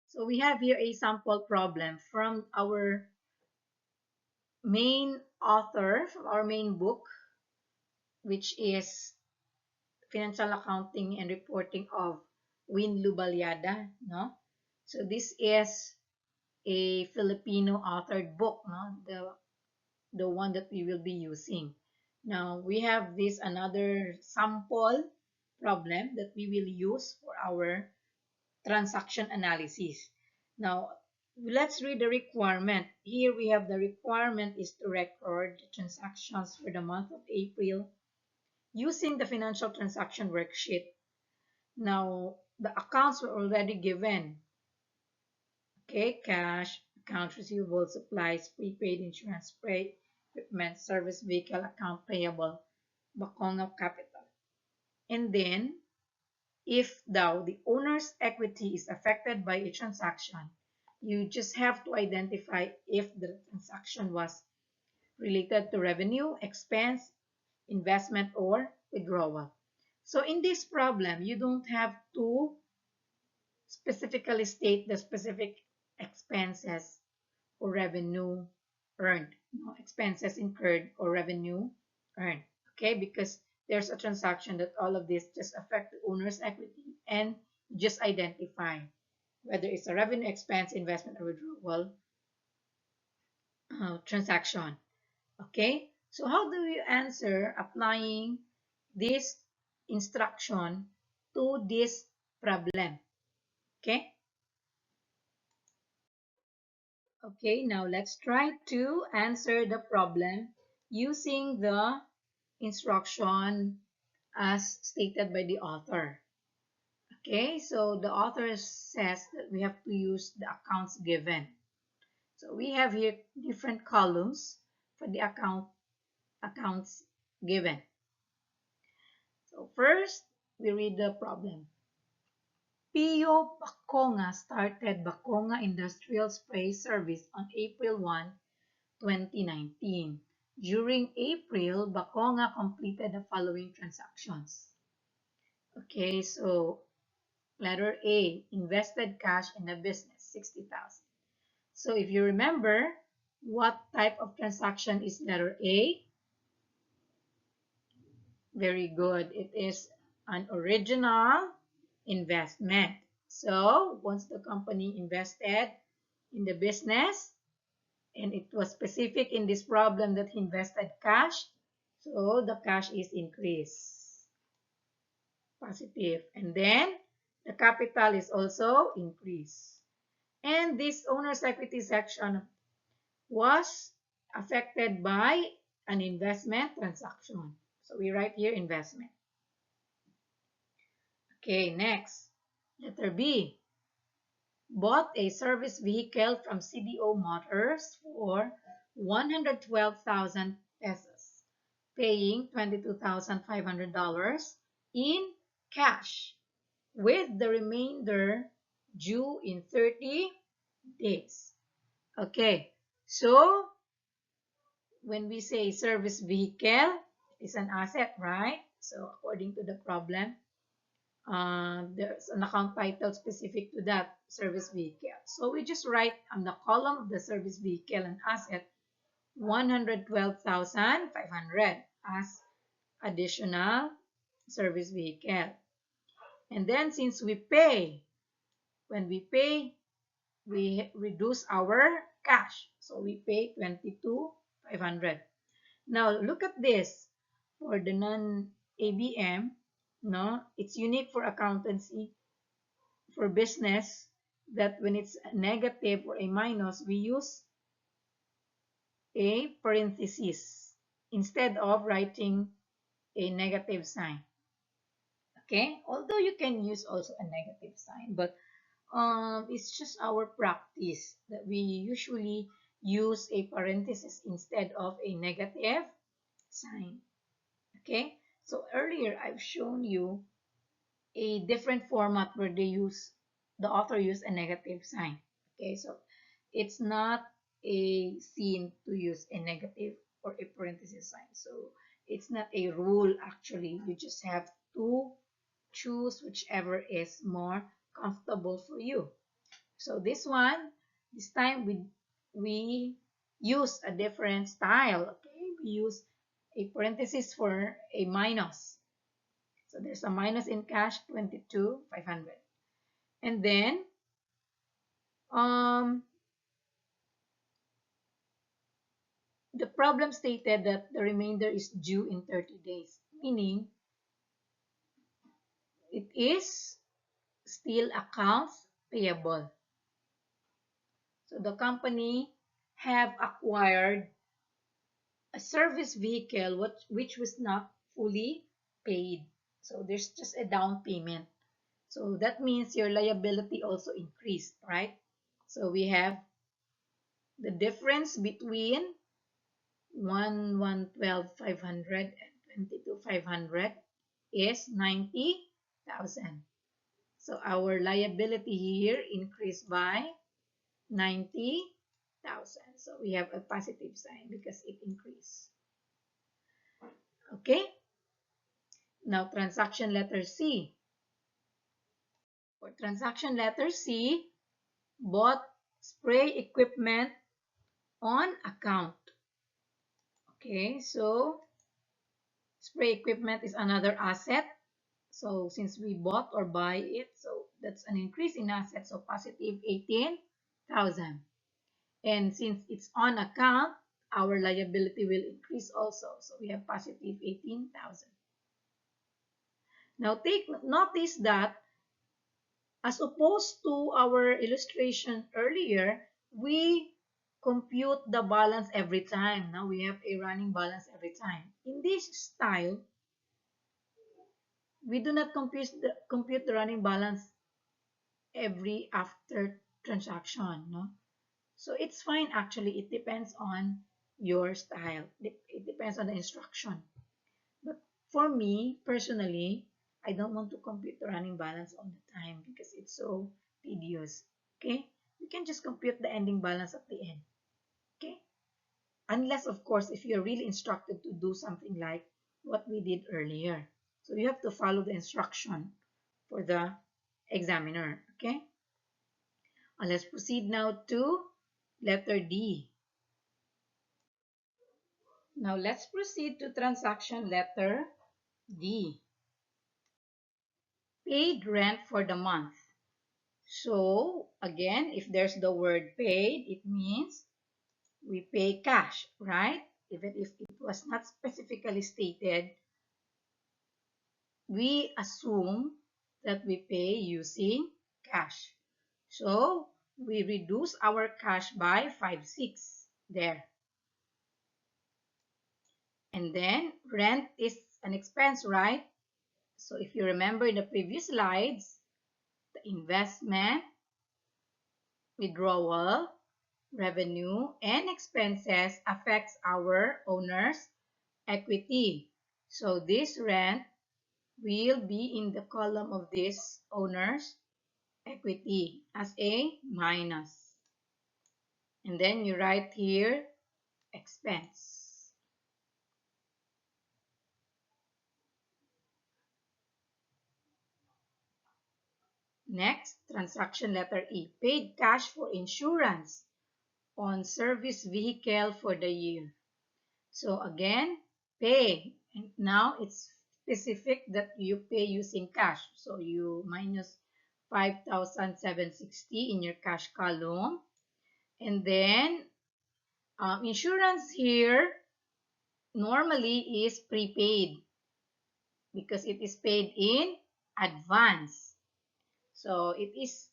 So we have here a sample problem from our main author, from our main book, which is Financial Accounting and Reporting of Win Lubalyada, no? So this is a Filipino authored book, no? The one that we will be using. Now we have this another sample problem that we will use for our transaction analysis. Now let's read the requirement. Here we have the requirement is to record the transactions for the month of April using the financial transaction worksheet. Now the accounts were already given. Okay, cash, accounts receivable, supplies, prepaid, insurance, freight, equipment, service vehicle, account payable, Bakonga capital. And then, if thou the owner's equity is affected by a transaction, you just have to identify if the transaction was related to revenue, expense, investment, or withdrawal. So in this problem, you don't have to specifically state the specific expenses or revenue earned, no expenses incurred or revenue earned. Okay, because there's a transaction that all of this just affect the owner's equity and just identify whether it's a revenue, expense, investment, or withdrawal transaction. Okay, so how do you answer applying this instruction to this problem? Okay. Okay, now let's try to answer the problem using the instruction as stated by the author. Okay, so the author says that we have to use the accounts given. So we have here different columns for the accounts given. So first, we read the problem. Pio Baconga started Baconga Industrial Spray Service on April 1, 2019. During April, Baconga completed the following transactions. Okay, so letter A, invested cash in the business, 60,000. So if you remember, what type of transaction is letter A? Very good. It is an original investment. So once the company invested in the business, and it was specific in this problem that he invested cash, so the cash is increased, positive. And then the capital is also increased. And this owner's equity section was affected by an investment transaction. So we write here investment. Okay, next. Letter B. Bought a service vehicle from CDO Motors for 112,000 pesos, paying $22,500 in cash, with the remainder due in 30 days. Okay, so when we say service vehicle, it's an asset, right? So according to the problem, there's an account title specific to that service vehicle. So we just write on the column of the service vehicle and asset 112,500 as additional service vehicle. And then since we pay, when we pay, we reduce our cash. So we pay 22,500. Now look at this. For the non-ABM, no, it's unique for accountancy, for business, that when it's a negative or a minus, we use a parenthesis instead of writing a negative sign. Okay, although you can use also a negative sign, but it's just our practice that we usually use a parenthesis instead of a negative sign. Okay, so earlier I've shown you a different format where the author used a negative sign. Okay, so it's not a sin to use a negative or a parenthesis sign. So it's not a rule actually. You just have to choose whichever is more comfortable for you. So this time we use a different style. Okay, we use a parenthesis for a minus. So there's a minus in cash, 22,500. And then the problem stated that the remainder is due in 30 days, meaning it is still accounts payable. So the company have acquired a service vehicle which was not fully paid. So there's just a down payment. So that means your liability also increased, right? So we have the difference between 112,500 and 22,500 is 90,000. So our liability here increased by 90,000. So we have a positive sign because it increased. Okay? Now transaction letter C. For transaction letter C, bought spray equipment on account. Okay, so spray equipment is another asset. So since we bought or buy it, so that's an increase in assets, so positive 18,000. And since it's on account, our liability will increase also. So we have positive 18,000. Now take notice that as opposed to our illustration earlier, we compute the balance every time. Now we have a running balance every time. In this style, we do not compute the running balance every after transaction. No? So it's fine actually. It depends on your style. It depends on the instruction. But for me, personally, I don't want to compute the running balance all the time because it's so tedious. Okay? You can just compute the ending balance at the end. Okay? Unless, of course, if you're really instructed to do something like what we did earlier. So you have to follow the instruction for the examiner. Okay? Let's proceed now to letter D. Now let's proceed to transaction letter D. Paid rent for the month. So again, if there's the word paid, it means we pay cash, right? Even if it was not specifically stated, we assume that we pay using cash. So we reduce our cash by 5,600 there. And then rent is an expense, right? So if you remember in the previous slides, the investment, withdrawal, revenue, and expenses affects our owner's equity. So this rent will be in the column of this owner's equity as a minus. And then you write here expense. Next, transaction letter E. Paid cash for insurance on service vehicle for the year. So again, pay. And now it's specific that you pay using cash. So you minus 5,760 in your cash column. And then insurance here normally is prepaid because it is paid in advance. So it is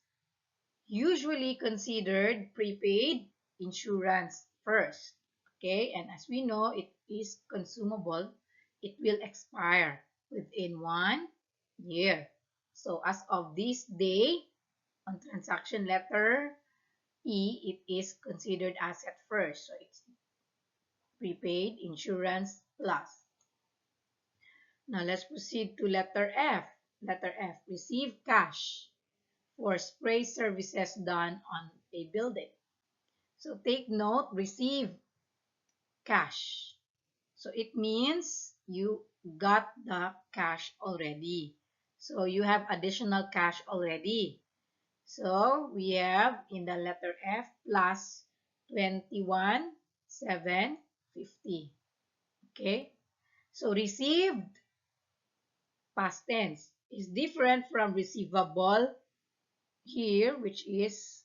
usually considered prepaid insurance first. Okay, and as we know, it is consumable. It will expire within 1 year. So as of this day, on transaction letter E, it is considered asset first. So it's prepaid insurance plus. Now let's proceed to letter F. Letter F, receive cash for spray services done on a building. So take note, receive cash. So it means you got the cash already. So you have additional cash already. So we have in the letter F plus 21,750. Okay. So received past tense is different from receivable here, which is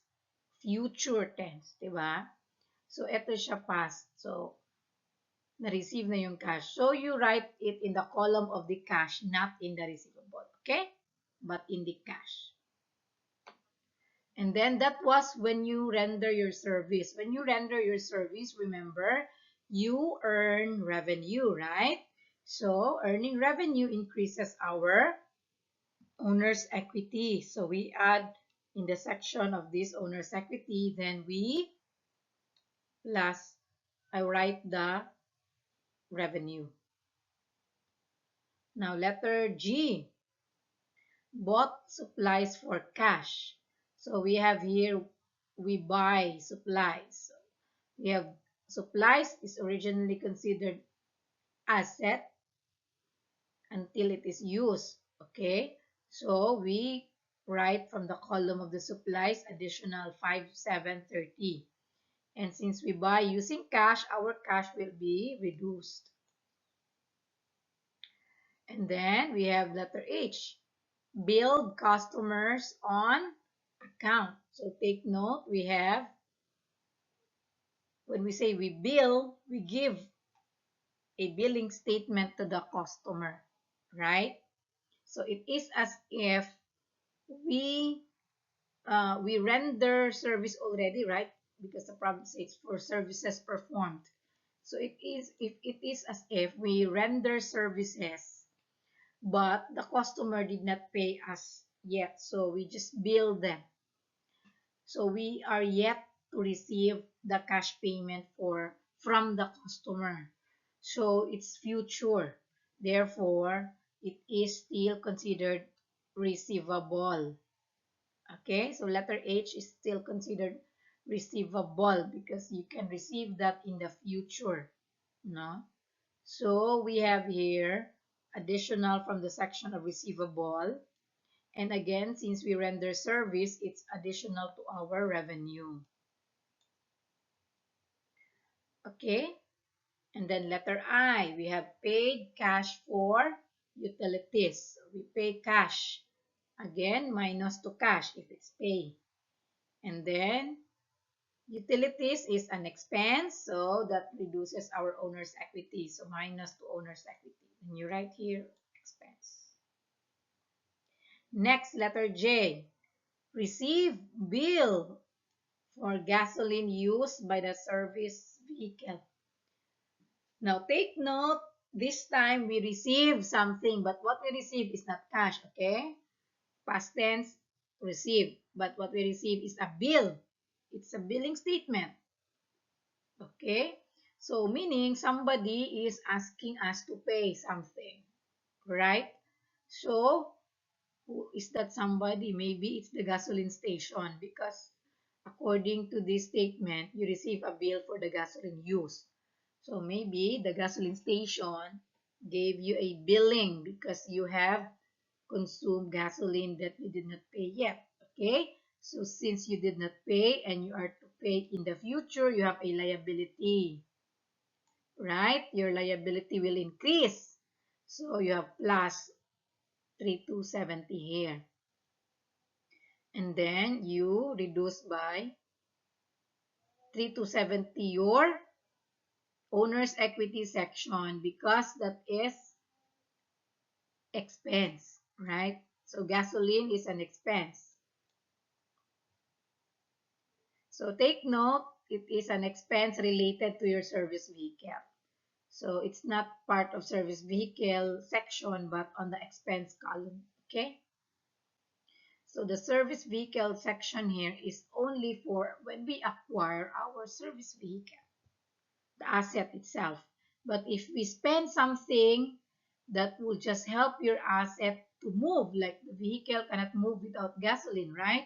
future tense, di ba? So ito siya past. So na-receive na yung cash. So you write it in the column of the cash, not in the receivable. Okay? But in the cash. And then that was when you render your service. When you render your service, remember, you earn revenue, right? So earning revenue increases our owner's equity. So we add in the section of this owner's equity, then we plus, I write the revenue. Now letter G, bought supplies for cash. So we have here, we buy supplies. So we have supplies is originally considered asset until it is used. Okay, so we write from the column of the supplies additional 5,730. And since we buy using cash, our cash will be reduced. And then we have letter H, build customers on account. So take note, we have, when we say we bill, we give a billing statement to the customer, right? So it is as if we we render service already, right? Because the province says for services performed. So it is as if we render services, but the customer did not pay us yet. So we just bill them. So we are yet to receive the cash payment from the customer. So it's future. Therefore, it is still considered receivable. Okay, so letter H is still considered receivable because you can receive that in the future. No? So we have here additional from the section of receivable. And again, since we render service, it's additional to our revenue. Okay? And then letter I, we have paid cash for utilities. So we pay cash. Again, minus to cash if it's pay. And then utilities is an expense, so that reduces our owner's equity. So minus to owner's equity. And you write here expense. Next, letter J. Receive bill for gasoline used by the service vehicle. Now take note, this time we receive something, but what we receive is not cash, okay? Past tense, receive. But what we receive is a bill. It's a billing statement. Okay? So meaning somebody is asking us to pay something, right? So who is that somebody? Maybe it's the gasoline station because according to this statement, you receive a bill for the gasoline use. So maybe the gasoline station gave you a billing because you have consumed gasoline that you did not pay yet. Okay? So since you did not pay and you are to pay in the future, you have a liability. Right? Your liability will increase. So you have plus 3,270 here. And then you reduce by 3,270 your owner's equity section because that is expense, right? So gasoline is an expense. So take note, it is an expense related to your service vehicle. So it's not part of service vehicle section, but on the expense column, okay? So the service vehicle section here is only for when we acquire our service vehicle, the asset itself. But if we spend something that will just help your asset to move, like the vehicle cannot move without gasoline, right?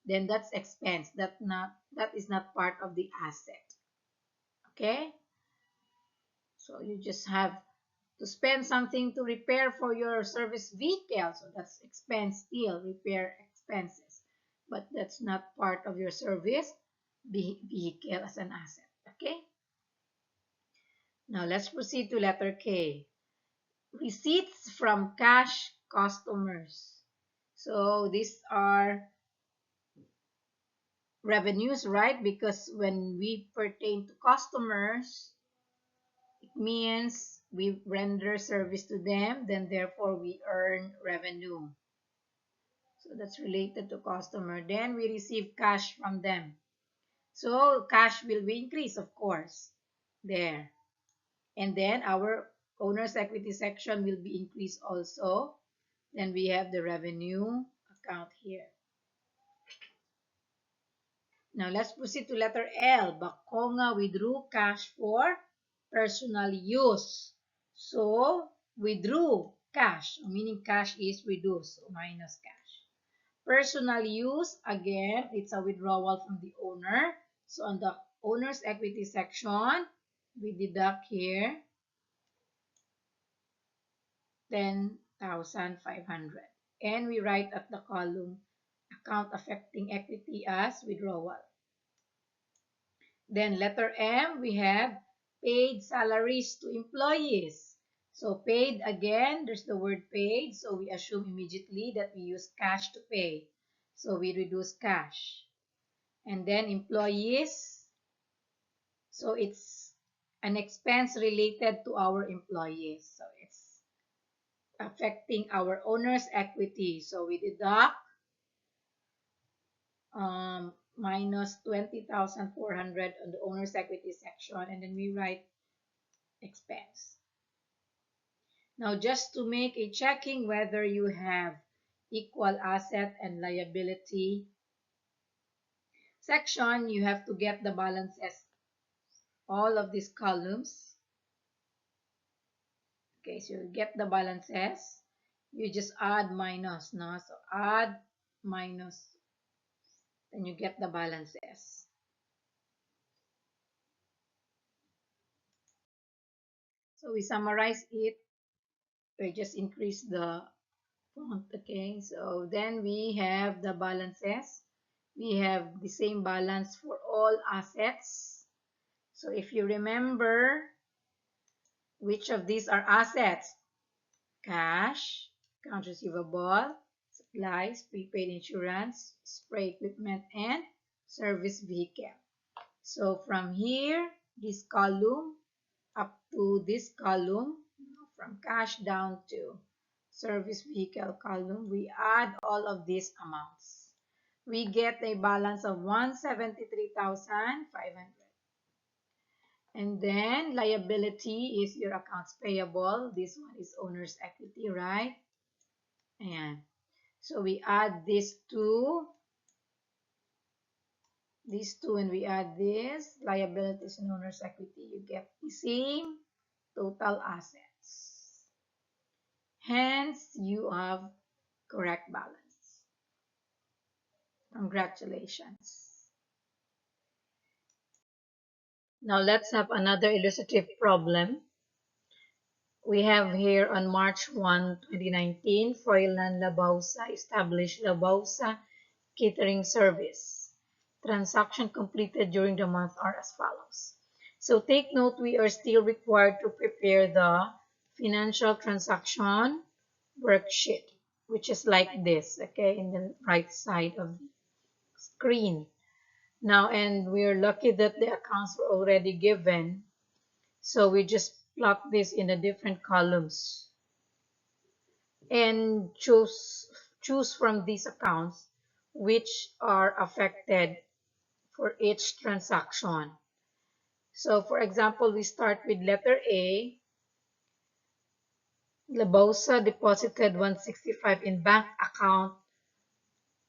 Then that's expense. That is not part of the asset. Okay? So you just have to spend something to repair for your service vehicle. So that's expense still, repair expenses. but that's not part of your service vehicle as an asset. Okay? Now let's proceed to letter K. Receipts from cash customers. So these are revenues, right? Because when we pertain to customers, it means we render service to them, then therefore we earn revenue. So that's related to customer. Then we receive cash from them. So cash will be increased, of course, there. And then our owner's equity section will be increased also. Then we have the revenue account here. Now let's proceed to letter L. Bakonga withdrew cash for personal use. So withdrew cash, meaning cash is reduced, so minus cash. Personal use, again, it's a withdrawal from the owner. So on the owner's equity section, we deduct here 10,500. And we write at the column account affecting equity as withdrawal. Then letter M, we have paid salaries to employees. So paid, again, there's the word paid. So we assume immediately that we use cash to pay. So we reduce cash. And then employees. So it's an expense related to our employees. So it's affecting our owner's equity. So we deduct minus 20,400 on the owner's equity section, and then we write expense. Now, just to make a checking whether you have equal asset and liability section, you have to get the balances, all of these columns. Okay, so you get the balances, you just add minus, no? So add minus, then you get the balances. So we summarize it, we just increase the font. Okay, so then we have the balances. We have the same balance for all assets. So if you remember, which of these are assets? Cash, accounts receivable, supplies, prepaid insurance, spray equipment, and service vehicle. So from here, this column up to this column, from cash down to service vehicle column, we add all of these amounts. We get a balance of 173,500. And then liability is your accounts payable. This one is owner's equity, right? And so we add these two, and we add this, liabilities and owner's equity. You get the same total assets. Hence, you have correct balance. Congratulations. Now let's have another illustrative problem. We have here on March 1, 2019, Froilan Labausa established Labausa Catering Service. Transaction completed during the month are as follows. So take note, we are still required to prepare the financial transaction worksheet, which is like this, okay, in the right side of the screen. Now, and we're lucky that the accounts were already given, so we just plot this in the different columns and choose from these accounts which are affected for each transaction. So for example, we start with letter A. Labausa deposited 165 in bank account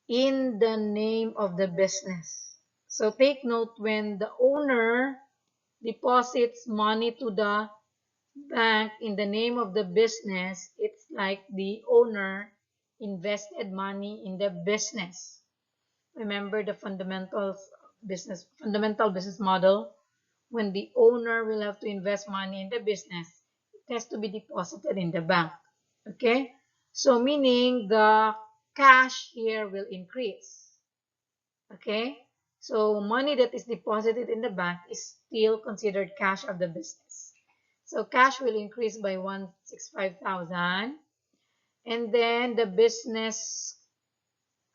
in the name of the business. So take note, when the owner deposits money to the bank in the name of the business, it's like the owner invested money in the business. Remember the fundamental business model. When the owner will have to invest money in the business, it has to be deposited in the bank. Okay, so meaning the cash here will increase. Okay? So money that is deposited in the bank is still considered cash of the business. So cash will increase by 165,000, and then the business,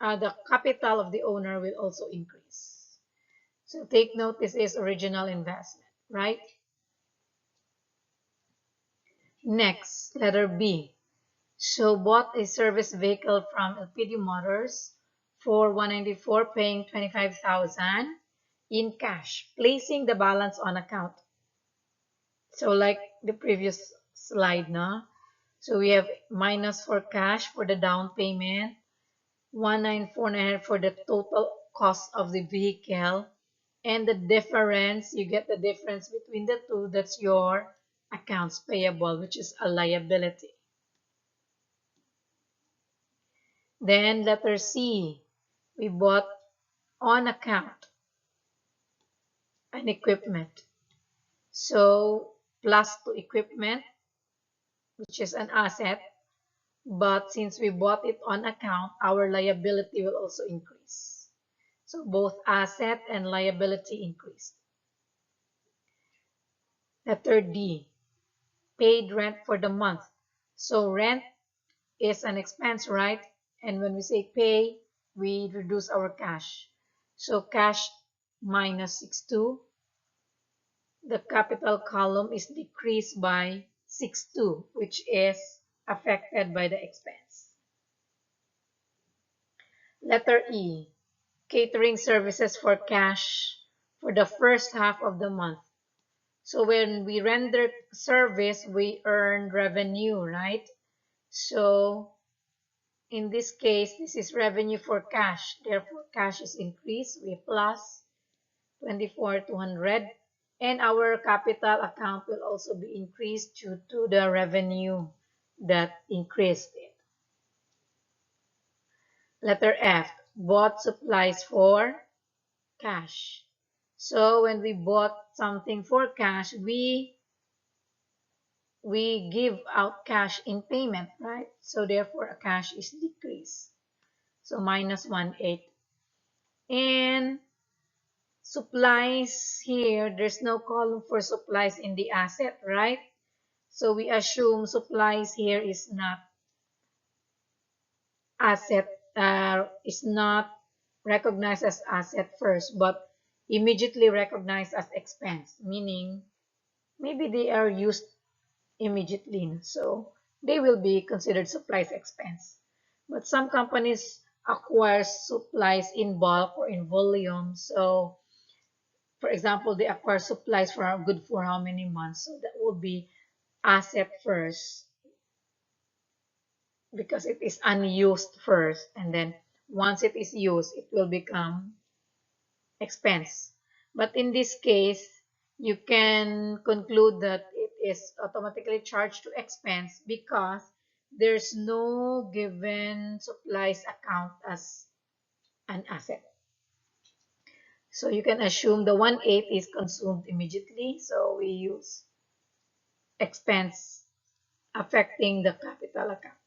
the capital of the owner will also increase. So take note, this is original investment, right? Next, letter B. So bought a service vehicle from LPD Motors for 194, paying 25,000 in cash, placing the balance on account. So like the previous slide, no? So we have minus for cash for the down payment, 194,900 for the total cost of the vehicle, and the difference, you get the difference between the two, that's your accounts payable, which is a liability. Then letter C, we bought on account an equipment. So plus to equipment, which is an asset, but since we bought it on account, our liability will also increase. So both asset and liability increased. Letter D, paid rent for the month. So rent is an expense, right? And when we say pay, we reduce our cash. So cash minus 62. The capital column is decreased by 62, which is affected by the expense. Letter E, catering services for cash for the first half of the month. So when we render service, we earn revenue, right? So in this case, this is revenue for cash. Therefore, cash is increased. We plus 24,200. And our capital account will also be increased due to the revenue that increased it. Letter F, bought supplies for cash. So when we bought something for cash, we give out cash in payment, right? So therefore, a cash is decreased. So minus 1,800. And supplies here, there's no column for supplies in the asset, right? So we assume supplies here is not asset, is not recognized as asset first, but immediately recognized as expense, meaning maybe they are used immediately, so they will be considered supplies expense. But some companies acquire supplies in bulk or in volume, so for example, they acquire supplies for good for how many months, so that would be asset first because it is unused first, and then once it is used, it will become expense. But in this case, you can conclude that it is automatically charged to expense because there's no given supplies account as an asset. So you can assume the 1/8 is consumed immediately, so we use expense affecting the capital account.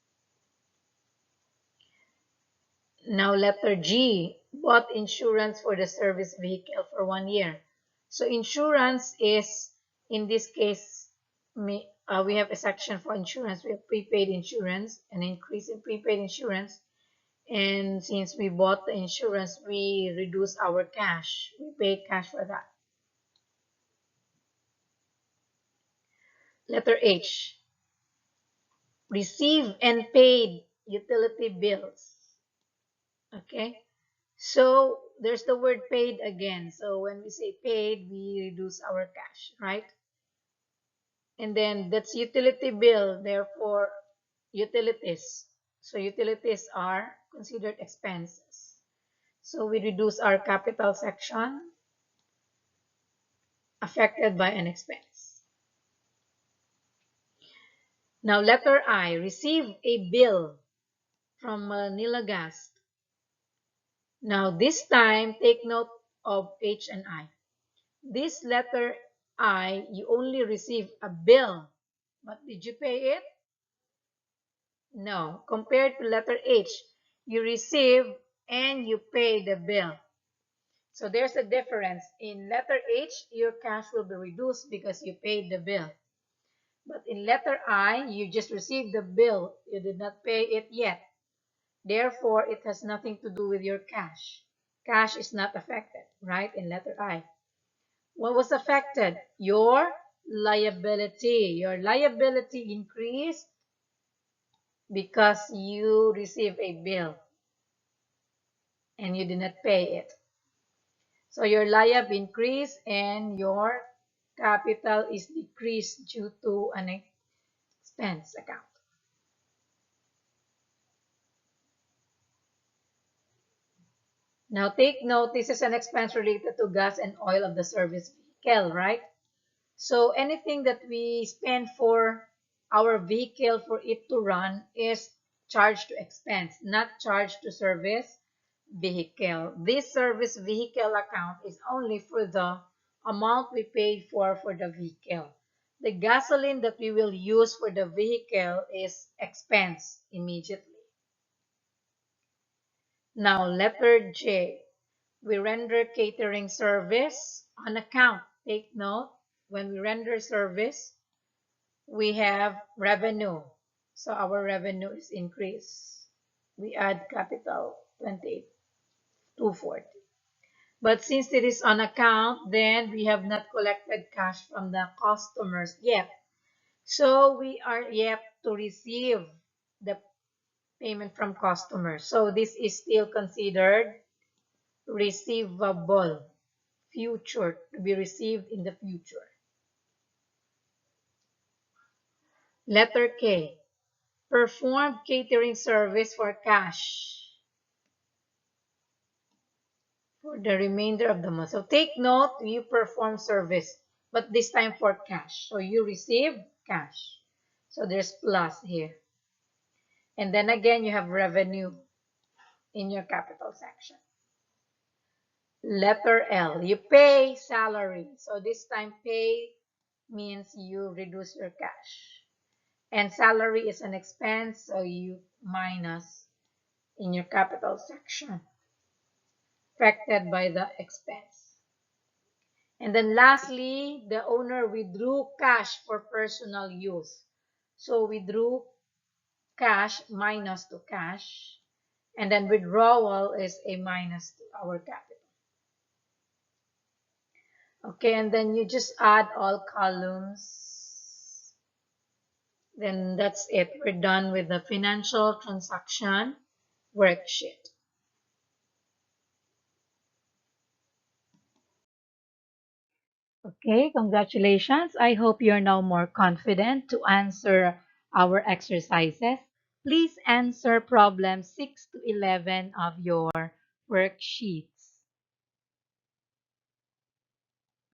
Now letter G, bought insurance for the service vehicle for 1 year. So insurance is, in this case, we have a section for insurance. We have prepaid insurance, an increase in prepaid insurance. And since we bought the insurance, we reduce our cash. We pay cash for that. Letter H, receive and paid utility bills. Okay, so there's the word paid again. So when we say paid, we reduce our cash, right? And then that's utility bill, therefore utilities. So utilities are considered expenses. So we reduce our capital section affected by an expense. Now letter I, receive a bill from Manila Gas. Now this time, take note of H and I. This letter I, you only receive a bill, but did you pay it? No. Compared to letter H, you receive and you pay the bill. So there's a difference. In letter H, your cash will be reduced because you paid the bill. But in letter I, you just received the bill. You did not pay it yet. Therefore, it has nothing to do with your cash. Cash is not affected, right? In letter I. What was affected? Your liability. Your liability increased because you received a bill and you did not pay it. So your liab increased and your capital is decreased due to an expense account. Now take note, this is an expense related to gas and oil of the service vehicle, right? So anything that we spend for our vehicle for it to run is charged to expense, not charged to service vehicle. This service vehicle account is only for the amount we paid for the vehicle. The gasoline that we will use for the vehicle is expense immediately. Now, letter J. We render catering service on account. Take note, when we render service, we have revenue. So our revenue is increased. We add capital 28,240. But since it is on account, then we have not collected cash from the customers yet. So we are yet to receive the payment from customers. So this is still considered receivable, future, to be received in the future. Letter K. Performed catering service for cash for the remainder of the month. So take note, you perform service, but this time for cash. So you receive cash. So there's plus here. And then again, you have revenue in your capital section. Letter L, you pay salary. So this time pay means you reduce your cash. And salary is an expense, so you minus in your capital section, affected by the expense. And then lastly, the owner withdrew cash for personal use. So withdrew cash minus to cash, and then withdrawal is a minus to our capital. Okay, and then you just add all columns. Then that's it. We're done with the financial transaction worksheet. Okay, congratulations. I hope you're now more confident to answer our exercises. Please answer problem 6 to 11 of your worksheets.